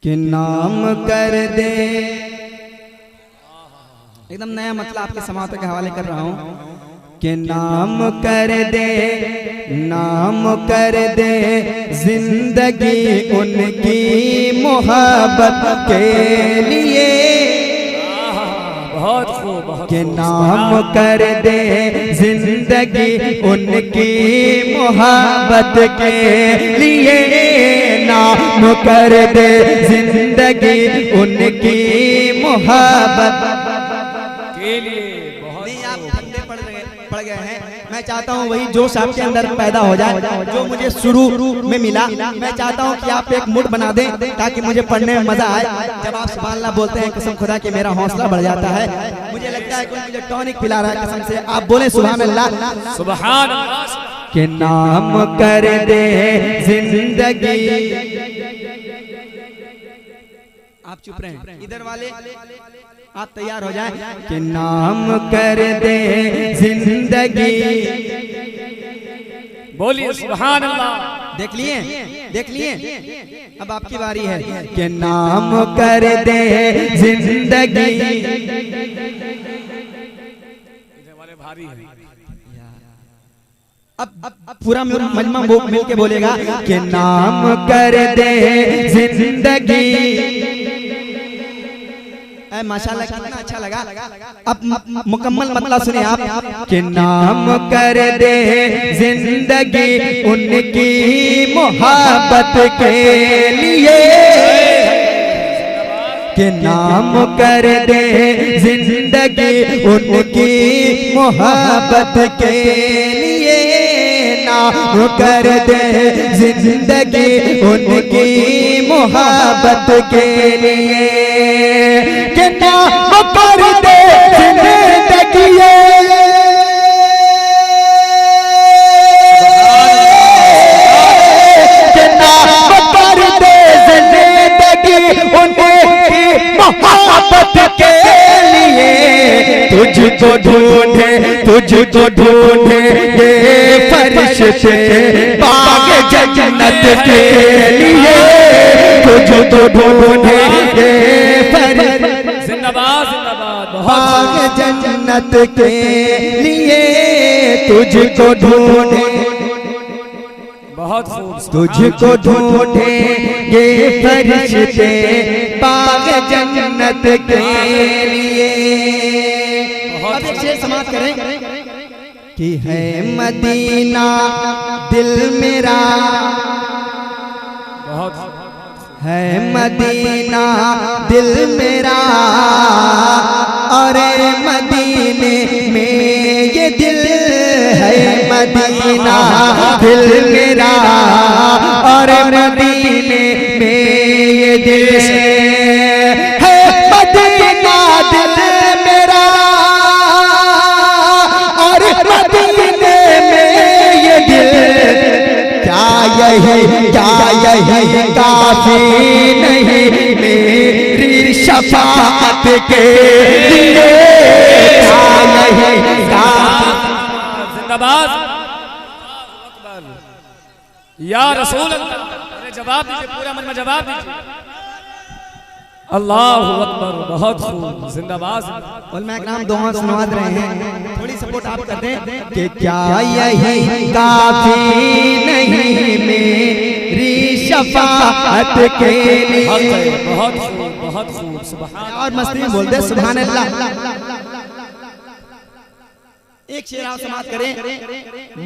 कि नाम कर दे। एकदम नया मतलब आपके समाज के हवाले कर रहा हूँ कि नाम कर दे, नाम कर दे जिंदगी उनकी मोहब्बत के लिए। बहुत खूब, बहुत कि नाम कर दे जिंदगी उनकी मोहब्बत के लिए। नाम कर दे जिंदगी उनकी मोहब्बत के लिए। नहीं, आप ठंडे पड़ गए हैं। मैं चाहता हूँ वही जोश आपके अंदर पैदा हो जाए जो मुझे शुरू में मिला। मैं चाहता हूँ कि आप एक मूड बना दें ताकि मुझे पढ़ने में मजा आए। जब आप सुभान अल्लाह बोलते हैं कसम खुदा कि मेरा हौसला बढ़ जाता है। मुझे लगता है कोई मुझे टॉनिक पिला रहा है कसम से। आप बोले सुभान अल्लाह। सुभान अल्लाह। के नाम कर दे जिंदगी। आप चुप रहे, इधर वाले आप तैयार हो जाएं। कि नाम कर दे जिंदगी। बोलिए सुभान अल्लाह। देख लिए, देख लिए, अब आपकी बारी है। कि नाम कर दे जिंदगी। वाले भारी है। अब पूरा मजमा मिल के बोलेगा कि नाम कर दे जिंदगी। माशाल्लाह कितना अच्छा लगा। अब मुकम्मल मतलब सुनिए आप। कि नाम कर दे जिंदगी उनकी मोहब्बत के लिए। कि नाम कर दे जिंदगी उनकी मोहब्बत के लिए। नाम कर दे जिंदगी उनकी मोहब्बत के लिए। कि नाम कर दे जिंदगी। कि नाम कर दे जिंदगी उनकी मोहब्बत के लिए। तुझको ढूंढे, तुझको ढूंढे ये फरिश्ते बाग जन्नत के लिए। तुझको ढूंढे ये फरिश्ते जिंदाबाद जिंदाबाद बाग जन्नत के लिए। तुझको ढूंढे, बहुत खूब। तुझको ढूंढे ये फरिश्ते बाग जन्नत के लिए। अब एक शेर समाप्त करें कि है मदीना दिल मेरा। बहुत है मदीना दिल मेरा। और मदीने में ये दिल है। मदीना दिल मेरा और मदीने में ये दिल है। मदीना दिल मेरा और मदीने में ये दिल। क्या यही काफी नहीं मेरी शफाअत के लिए। क्या यही जिंदाबाद या रसूल अल्लाह। अरे जवाब दीजिए, पूरा मन में जवाब दीजिए। अल्लाहु अकबर। बहुत खूब, जिंदाबाद। उलमा इकराम दुआ सुनवा रहे हैं, थोड़ी सपोर्ट आप कर दें। कि क्या यही काफी नहीं मेरी शफाअत के लिए। बहुत खूब, बहुत खूब। सुभान। और मस्ती में बोल दे सुभान अल्लाह। एक शेर आप समाप्त करें,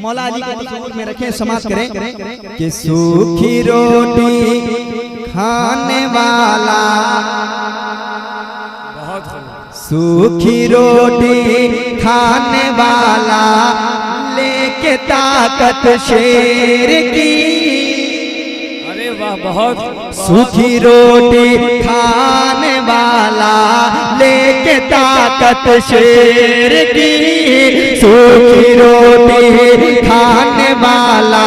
मौला अली को मकबूल में रखें, समाप्त करें। कि सूखी रोटी खाने वाला। बहुत खूब। सूखी रोटी खाने वाला लेके ताकत शेर की। अरे वाह, बहुत। सूखी रोटी खाने वाला लेके ताकत शेर की। सूखी रोटी खाने वाला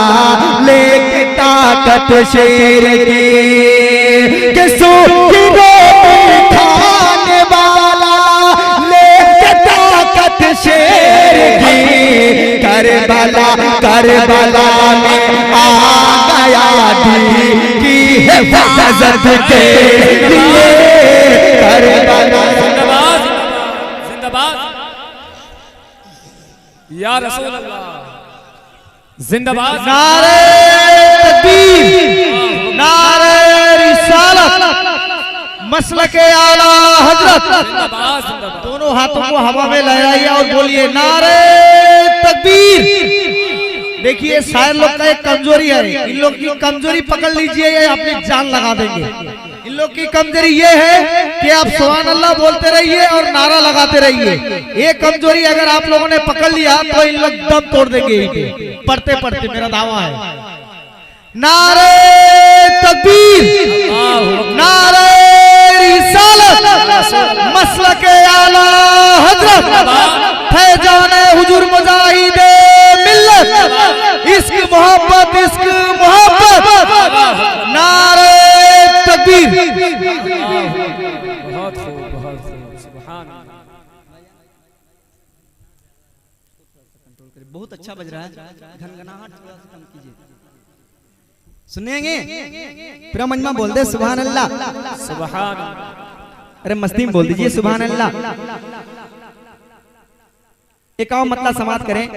लेके ताकत शेर की। कि सूखी रोटी खाने वाला लेके ताकत शेर की। करबला, करबला में आ गया दी की गजब के लिए करबला। जिंदाबाद जिंदाबाद या रसूल अल्लाह जिंदाबाद। नारे तकबीर, नारे रिसालत, मसलके आला हजरत। जिंदाबाद जिंदाबाद। दोनों हाथों को हवा में लहराइए और बोलिए नारे तकबीर। देखिए शायर लोग का एक कमजोरी है, इन लोग की कमजोरी पकड़ लीजिए, ये अपनी जान लगा देंगे। इन लोग की कमजोरी ये है कि आप सुभान अल्लाह बोलते रहिए और नारा लगाते रहिए। ये कमजोरी अगर आप लोगों ने पकड़ लिया तो इन लोग दम तोड़ देंगे पढ़ते पढ़ते, मेरा दावा है। नारे तकबीर, नारे रिसालत, मसलके आला हजरत, फैजान हुजूर मुजाहिदे मिल्लत, इश्क मोहब्बत, इश्क मोहब्बत, नारे तकबीर। बहुत खूब बहुत खूब सुभान अल्लाह। बहुत अच्छा बज रहा है, घनघनाहट थोड़ा सा कम कीजिए। सुनेंगे पूरा मजमा बोल दे सुभान अल्लाह, सुभान अल्लाह। अरे मस्ती में बोल दीजिए सुभान अल्लाह। एक और मतलब समाप्त करें।